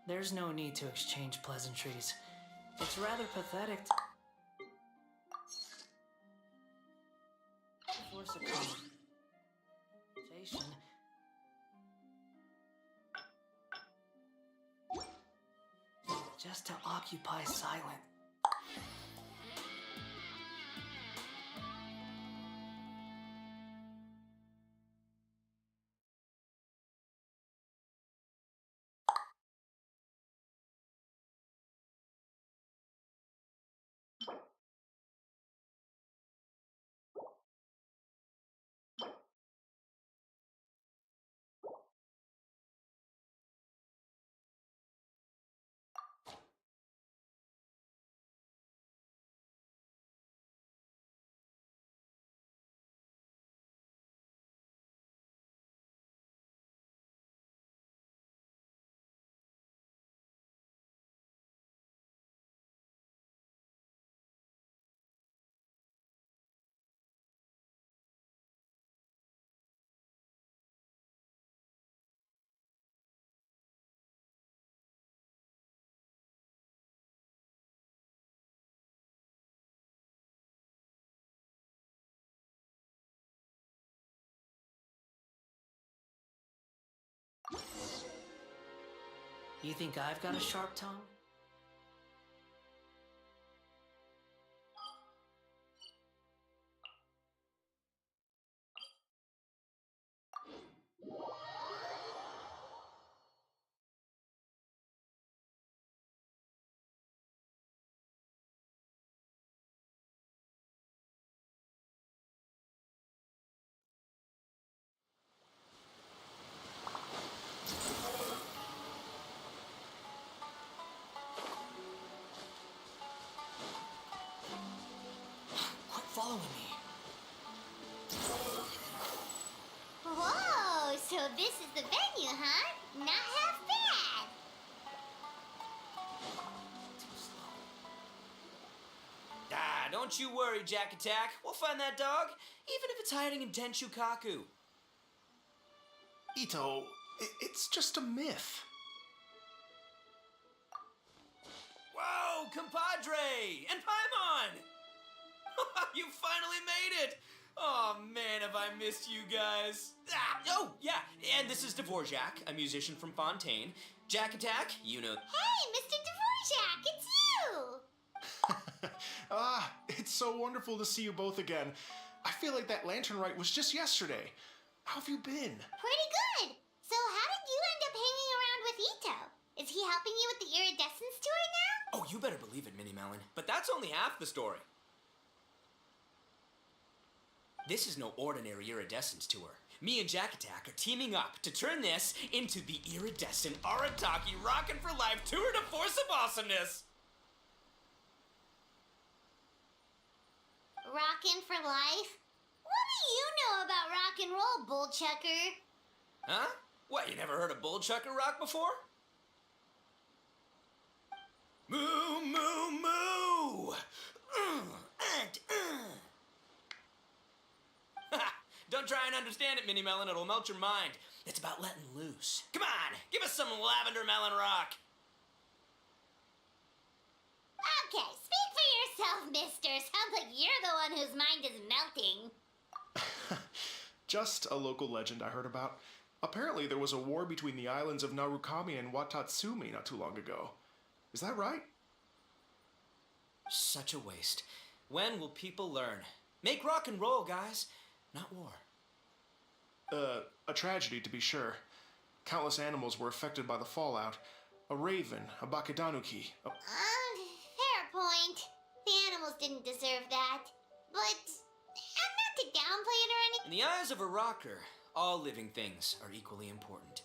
There's no need to exchange pleasantries. It's rather pathetic to force a conversation just to occupy silence. You think I've got a sharp tongue? Quit following me. Whoa, so this is the venue, huh? Not half bad. Too slow. Ah, don't you worry, Jack Attack. We'll find that dog, even if it's hiding in Tenshukaku. Ito, it's just a myth. Whoa, compadre! And Paimon! You finally made it! Oh man, have I missed you guys. Oh, yeah, and this is Dvorak, a musician from Fontaine. Jack Attack, you know... Hey, Mr. Dvorak, it's you! It's so wonderful to see you both again. I feel like that lantern rite was just yesterday. How have you been? Pretty good. So how did you end up hanging around with Ito? Is he helping you with the iridescence tour now? Oh, you better believe it, Minnie Melon. But that's only half the story. This is no ordinary iridescence tour. Me and Jack Attack are teaming up to turn this into the Iridescent Arataki Rockin' for Life Tour de Force of Awesomeness! Rockin' for life? What do you know about rock and roll, bullchucker? Huh? What, you never heard a bullchucker rock before? Moo, moo, moo! Don't try and understand it, Minnie Melon. It'll melt your mind. It's about letting loose. Come on, give us some lavender melon rock. Okay, speak for yourself, mister. Sounds like you're the one whose mind is melting. Just a local legend I heard about. Apparently there was a war between the islands of Narukami and Watatsumi not too long ago. Is that right? Such a waste. When will people learn? Make rock and roll, guys. Not war. A tragedy to be sure. Countless animals were affected by the fallout. A raven, a bakedanuki, Fair point. The animals didn't deserve that. But, not to downplay it or anything. In the eyes of a rocker, all living things are equally important.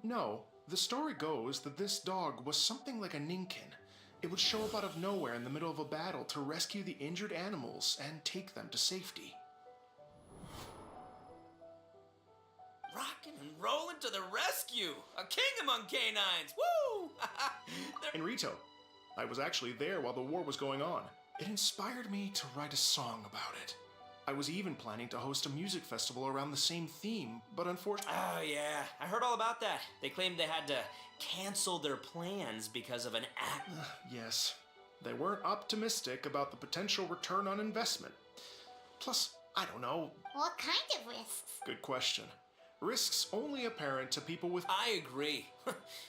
No, the story goes that this dog was something like a ninkin. It would show up out of nowhere in the middle of a battle to rescue the injured animals and take them to safety. Rockin' and rollin' to the rescue! A king among canines! Woo! In Rito, I was actually there while the war was going on. It inspired me to write a song about it. I was even planning to host a music festival around the same theme, but unfortunately... Oh, yeah. I heard all about that. They claimed they had to cancel their plans because of an act. Yes, they weren't optimistic about the potential return on investment. Plus, I don't know. What kind of risks? Good question. Risks only apparent to people with... I agree.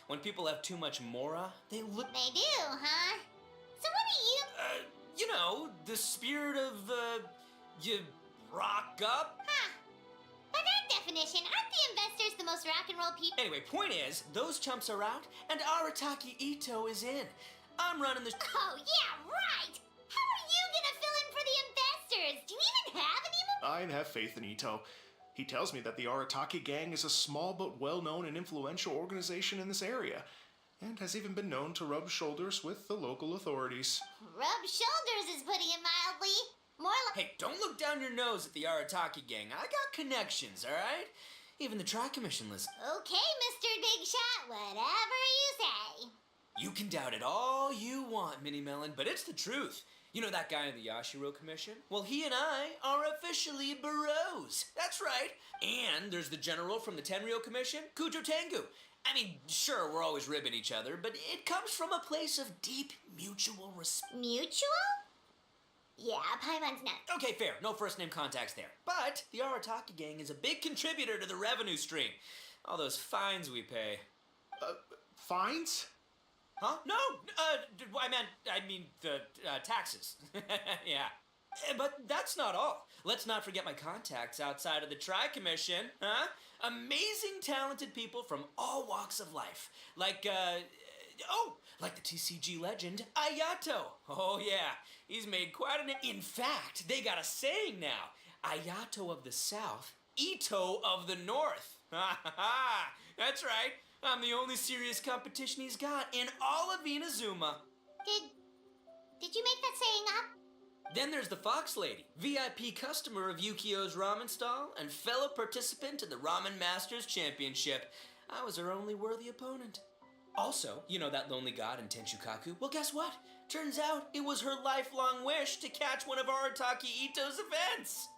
When people have too much mora, they look... They do, huh? So what are you... You know, the spirit of, you rock up? Huh. By that definition, aren't the investors the most rock and roll people? Anyway, point is, those chumps are out, and Arataki Ito is in. I'm running the... Oh, yeah, right! How are you gonna fill in for the investors? Do you even have any more? I have faith in Ito. He tells me that the Arataki gang is a small but well-known and influential organization in this area, and has even been known to rub shoulders with the local authorities. Rub shoulders is putting it mildly. More like... Hey, don't look down your nose at the Arataki gang. I got connections, all right? Even the Tri-Commission listens. Okay, Mr. Big Shot, whatever you say. You can doubt it all you want, Mini Melon, but it's the truth. You know that guy in the Yashiro Commission? Well, he and I are officially bros. That's right. And there's the general from the Tenryo Commission, Kujo Tengu. I mean, sure, we're always ribbing each other, but it comes from a place of deep mutual respect. Mutual? Yeah, Paimon's not. Okay, fair. No first-name contacts there. But the Arataki gang is a big contributor to the revenue stream. All those fines we pay. Fines? Huh? No, I mean the taxes. Yeah. But that's not all. Let's not forget my contacts outside of the Tri-Commission, huh? Amazing, talented people from all walks of life. Like the TCG legend, Ayato. Oh, yeah. He's made quite an... In fact, they got a saying now. Ayato of the South, Ito of the North. Ha ha ha! That's right. I'm the only serious competition he's got in all of Inazuma. Did you make that saying up? Then there's the Fox Lady, VIP customer of Yukio's ramen stall and fellow participant in the Ramen Masters Championship. I was her only worthy opponent. Also, you know that lonely god in Tenchukaku? Well, guess what? Turns out it was her lifelong wish to catch one of Arataki Ito's events.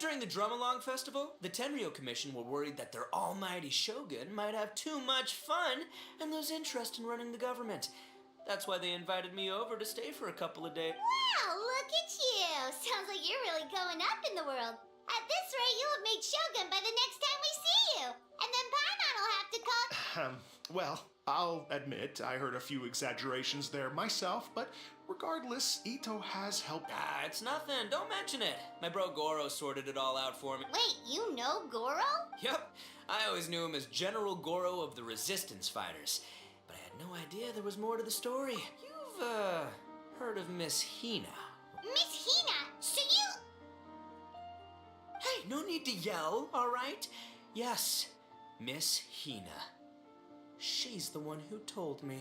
During the Drum-Along Festival, the Tenryo Commission were worried that their almighty shogun might have too much fun and lose interest in running the government. That's why they invited me over to stay for a couple of days. Wow, look at you! Sounds like you're really going up in the world. At this rate, you'll have made shogun by the next time we see you. And then Paimon will have to call... Well, I'll admit I heard a few exaggerations there myself, but regardless, Ito has helped. Ah, it's nothing. Don't mention it. My bro Goro sorted it all out for me. Wait, you know Goro? Yep. I always knew him as General Goro of the Resistance Fighters. But I had no idea there was more to the story. You've, heard of Miss Hina. Miss Hina? So you... Hey, no need to yell, all right? Yes, Miss Hina. She's the one who told me.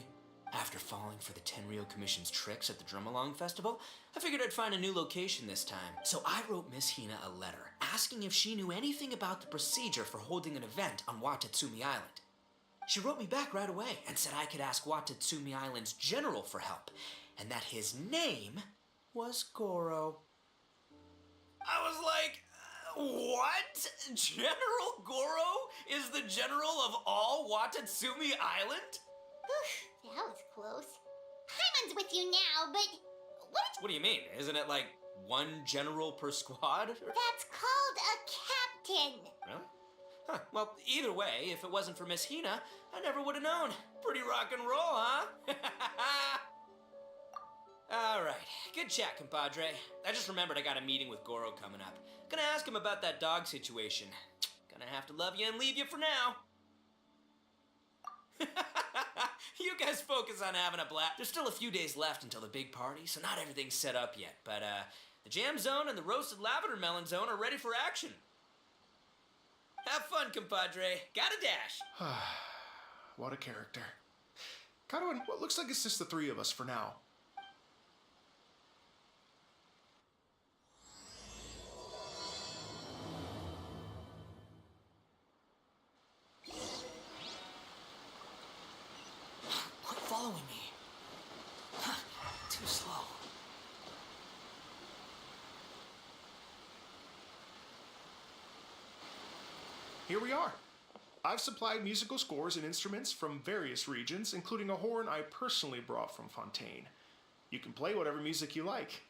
After falling for the Tenryo Commission's tricks at the Drum-Along Festival, I figured I'd find a new location this time. So I wrote Miss Hina a letter, asking if she knew anything about the procedure for holding an event on Watatsumi Island. She wrote me back right away and said I could ask Watatsumi Island's general for help, and that his name was Goro. I was like, what? General Goro is the general of all Watatsumi Island? Whew, that was close. Paimon's with you now, but... What do you mean? Isn't it like one general per squad? That's called a captain. Really? Huh. Well, either way, if it wasn't for Miss Hina, I never would have known. Pretty rock and roll, huh? All right. Good chat, compadre. I just remembered I got a meeting with Goro coming up. Gonna ask him about that dog situation. Gonna have to love you and leave you for now. You guys focus on having a blast. There's still a few days left until the big party, so not everything's set up yet. But, the Jam Zone and the Roasted Lavender Melon Zone are ready for action. Have fun, compadre. Got a dash. What a character. Kato, and what looks like it's just the three of us for now. Quit following me. Too slow. here we are. I've supplied musical scores and instruments from various regions, including a horn I personally brought from Fontaine. You can play whatever music you like.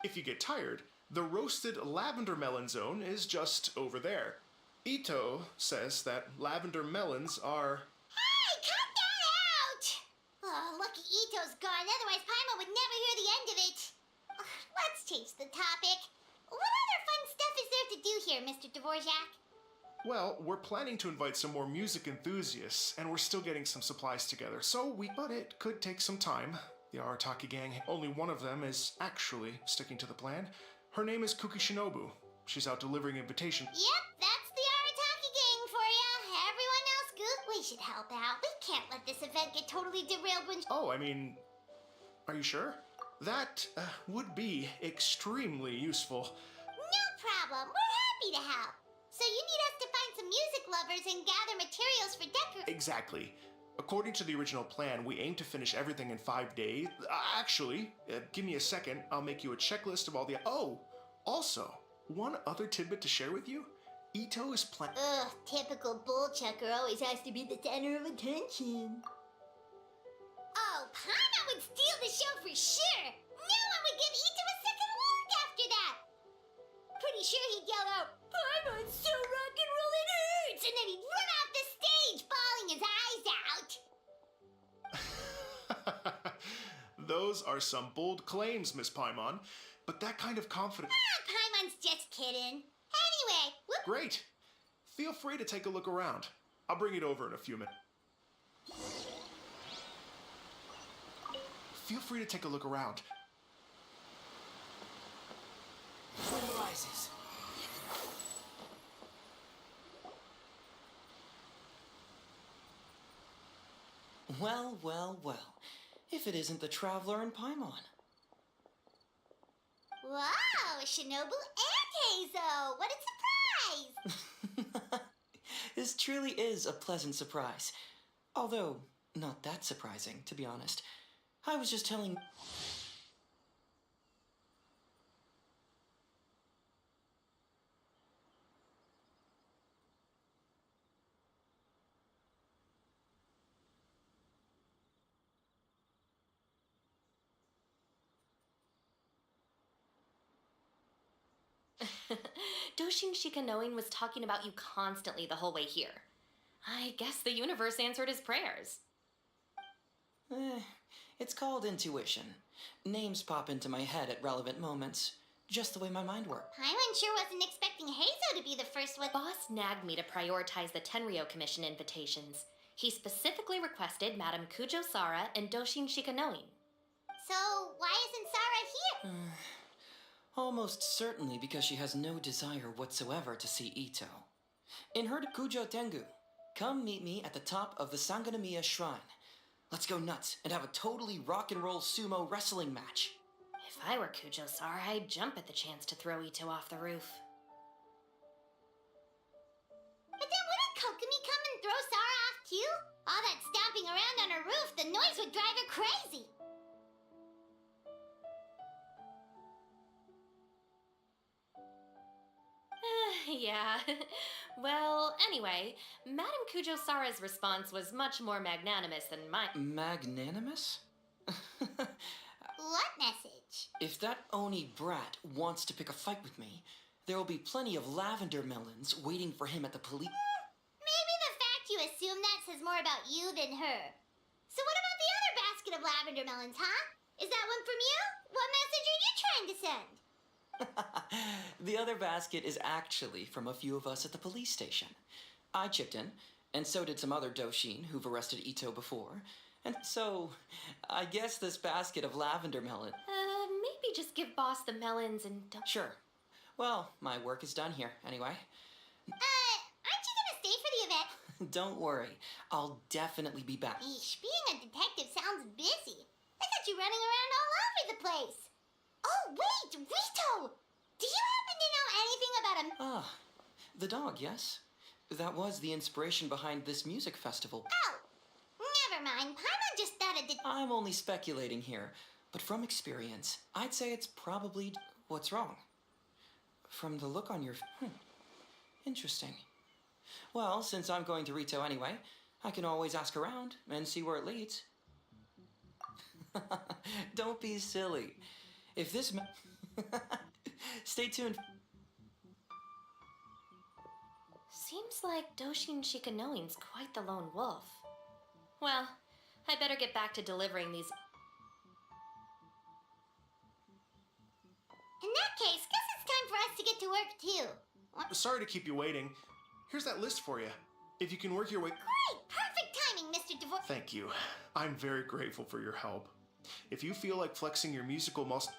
If you get tired, the roasted lavender melon zone is just over there. Ito says that lavender melons are... Hey, cut that out! Oh, lucky Ito's gone, otherwise Paimon would never hear the end of it. Ugh, let's change the topic. What other fun stuff is there to do here, Mr. Dvorak? Well, we're planning to invite some more music enthusiasts, and we're still getting some supplies together, but it could take some time. The Arataki gang, only one of them is actually sticking to the plan. Her name is Kuki Shinobu. She's out delivering invitations. Yep, that's the Arataki gang for ya. Everyone else good. We should help out. We can't let this event get totally derailed when... Oh, I mean, are you sure? That would be extremely useful. No problem. We're happy to help. So you need us to find some music lovers and gather materials for decor... Exactly. According to the original plan, we aim to finish everything in 5 days. Actually, give me a second. I'll make you a checklist of all the... Oh, also, one other tidbit to share with you. Ito is Ugh, typical bull chucker always has to be the center of attention. Oh, Paimon would steal the show for sure. No one would give Ito a second look after that. Pretty sure he'd yell out, "Paimon's so rock and roll it hurts!" And then he'd run off the stage, bawling his eyes out. Those are some bold claims, Miss Paimon. But that kind of confidence... Paimon's just kidding. Anyway, whoop. Great. Feel free to take a look around. I'll bring it over in a few minutes. Feel free to take a look around. Sun rises. Well, well, well. If it isn't the Traveler and Paimon. Wow, Shinobu and Heizo! What a surprise! This truly is a pleasant surprise. Although, not that surprising, to be honest. I was just telling... Doshin Shikanoin was talking about you constantly the whole way here. I guess the universe answered his prayers. It's called intuition. Names pop into my head at relevant moments, just the way my mind works. Paimon sure wasn't expecting Heizo to be the first one. Boss nagged me to prioritize the Tenryo Commission invitations. He specifically requested Madame Kujo Sara and Doshin Shikanoin. So, why isn't Sara here? Almost certainly because she has no desire whatsoever to see Ito. In her Kujo Tengu, come meet me at the top of the Sanganamiya Shrine. Let's go nuts and have a totally rock and roll sumo wrestling match. If I were Kujo Sara, I'd jump at the chance to throw Ito off the roof. But then wouldn't Kokomi come and throw Sara off too? All that stomping around on her roof, the noise would drive her crazy. Yeah. Well, anyway, Madame Kujo Sara's response was much more magnanimous than mine. Magnanimous? What message? If that Oni brat wants to pick a fight with me, there will be plenty of lavender melons waiting for him at the police... Maybe the fact you assume that says more about you than her. So what about the other basket of lavender melons, huh? Is that one from you? What message are you trying to send? The other basket is actually from a few of us at the police station. I chipped in, and so did some other Doshin who've arrested Ito before. And so, I guess this basket of lavender melon... Maybe just give Boss the melons and don't... Sure. Well, my work is done here, anyway. Aren't you gonna stay for the event? Don't worry. I'll definitely be back. Eesh, being a detective sounds busy. I got you running around all over the place. Oh, wait, Rito! Do you happen to know anything about him? Ah, the dog, yes? That was the inspiration behind this music festival. Oh, never mind. Paimon just thought it did... I'm only speculating here, but from experience, I'd say it's probably what's wrong. From the look on your... Interesting. Well, since I'm going to Rito anyway, I can always ask around and see where it leads. Don't be silly. If this... Stay tuned. Seems like Doshin Shikanoin's quite the lone wolf. Well, I better get back to delivering these... In that case, guess it's time for us to get to work too. What? Sorry to keep you waiting. Here's that list for you. If you can work your way... Great! Perfect timing, Mr. DeVore. Thank you. I'm very grateful for your help. If you feel like flexing your musical muscle...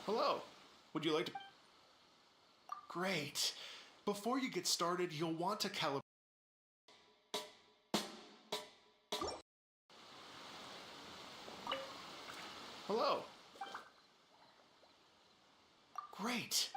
Hello. Would you like to... Great. Before you get started, you'll want to calibrate... Hello. Great.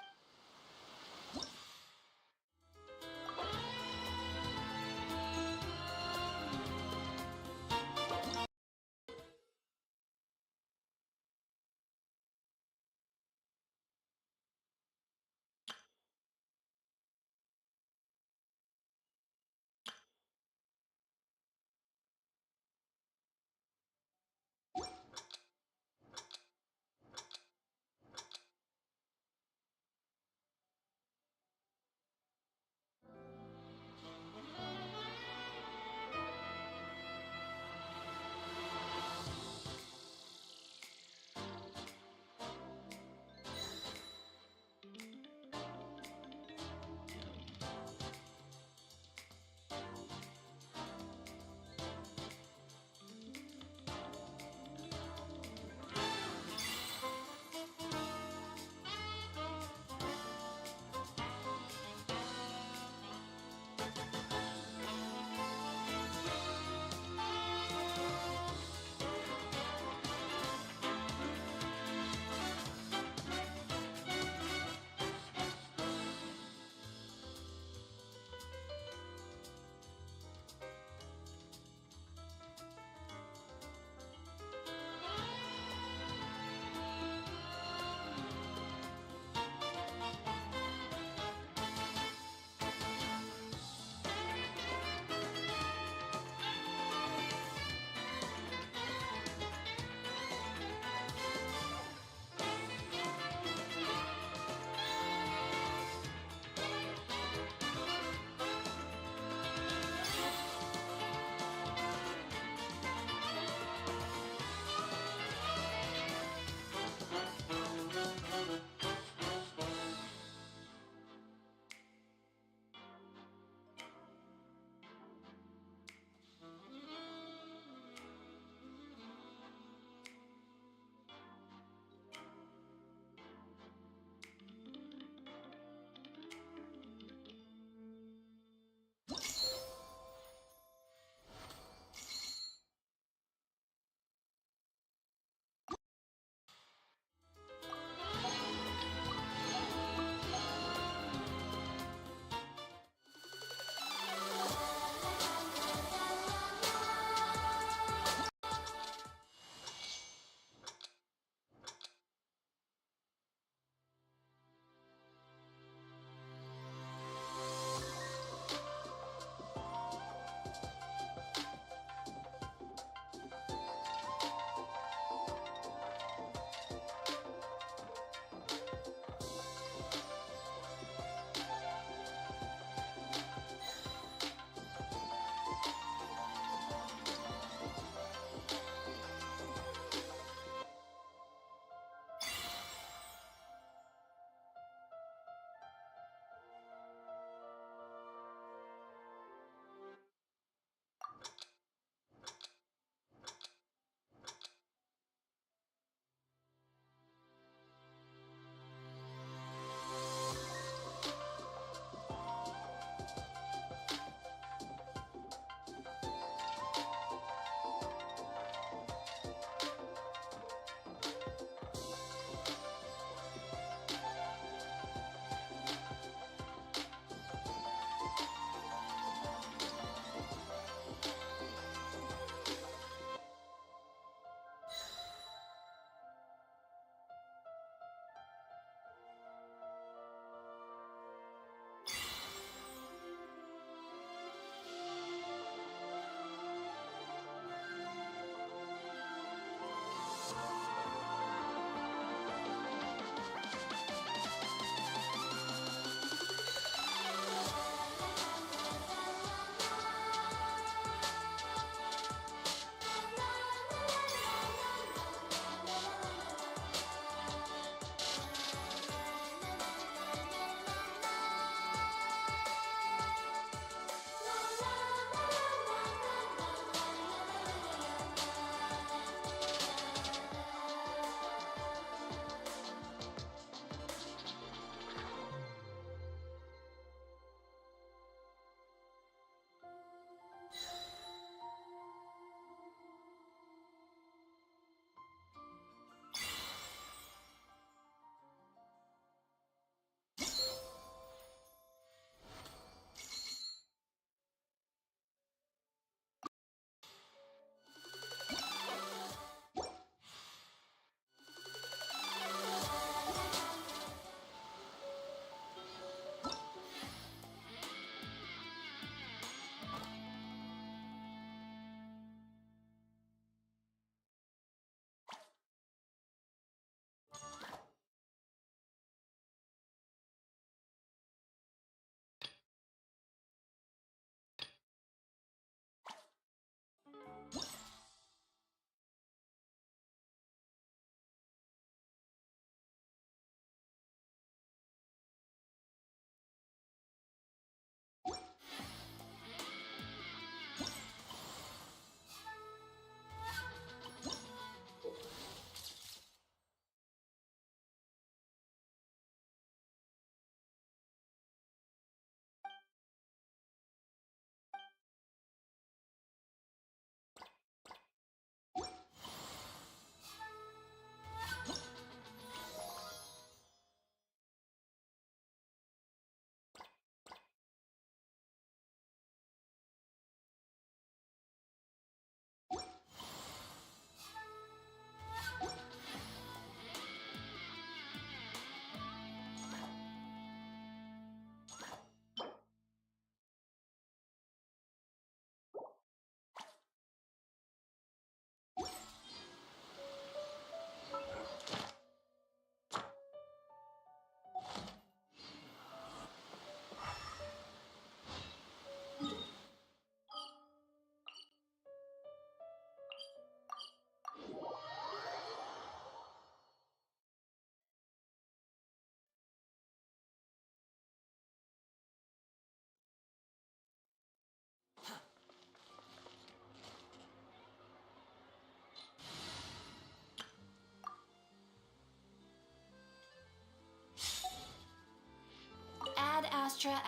Astra.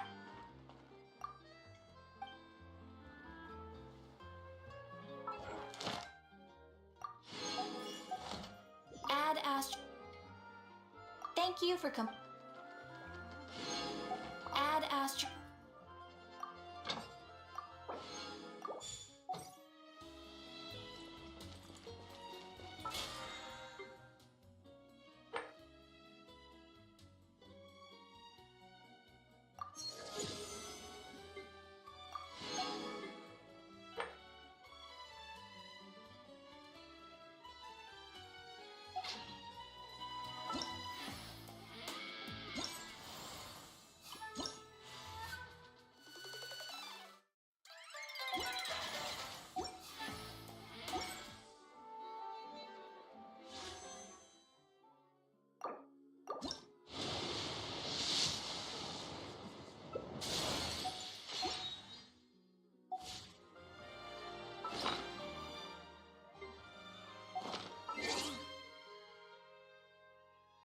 Add Astra. Thank you for Add Astra.